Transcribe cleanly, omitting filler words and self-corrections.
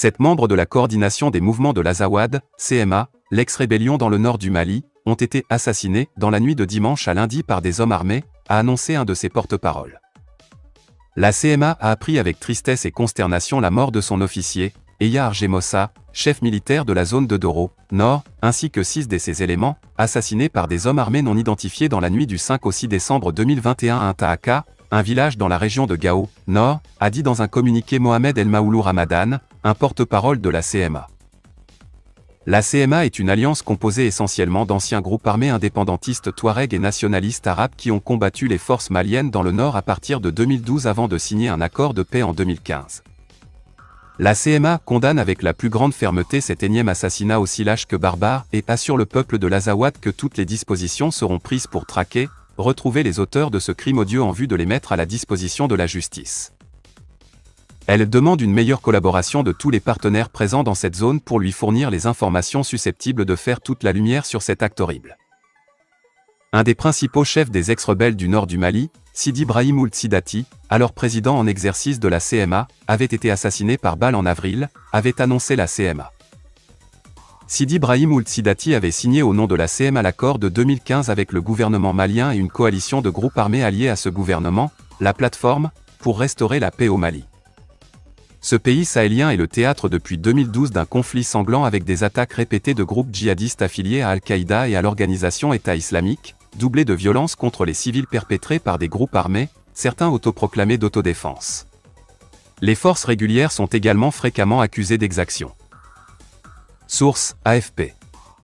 7 membres de la coordination des mouvements de l'Azawad, CMA, l'ex-rébellion dans le nord du Mali, ont été assassinés dans la nuit de dimanche à lundi par des hommes armés, a annoncé un de ses porte-paroles. La CMA a appris avec tristesse et consternation la mort de son officier, Eya Argemossa, chef militaire de la zone de Doro, Nord, ainsi que 6 de ses éléments, assassinés par des hommes armés non identifiés dans la nuit du 5 au 6 décembre 2021 à Ntaaka, un village dans la région de Gao, Nord, a dit dans un communiqué Mohamed El Maoulou Ramadan, un porte-parole de la CMA. La CMA est une alliance composée essentiellement d'anciens groupes armés indépendantistes touaregs et nationalistes arabes qui ont combattu les forces maliennes dans le nord à partir de 2012 avant de signer un accord de paix en 2015. La CMA condamne avec la plus grande fermeté cet énième assassinat aussi lâche que barbare et assure le peuple de l'Azawad que toutes les dispositions seront prises pour traquer, retrouver les auteurs de ce crime odieux en vue de les mettre à la disposition de la justice. Elle demande une meilleure collaboration de tous les partenaires présents dans cette zone pour lui fournir les informations susceptibles de faire toute la lumière sur cet acte horrible. Un des principaux chefs des ex-rebelles du nord du Mali, Sidi Brahim Ould Sidati, alors président en exercice de la CMA, avait été assassiné par balle en avril, avait annoncé la CMA. Sidi Brahim Ould Sidati avait signé au nom de la CMA l'accord de 2015 avec le gouvernement malien et une coalition de groupes armés alliés à ce gouvernement, la plateforme, pour restaurer la paix au Mali. Ce pays sahélien est le théâtre depuis 2012 d'un conflit sanglant avec des attaques répétées de groupes djihadistes affiliés à Al-Qaïda et à l'organisation État islamique, doublées de violences contre les civils perpétrées par des groupes armés, certains autoproclamés d'autodéfense. Les forces régulières sont également fréquemment accusées d'exactions. Source: AFP.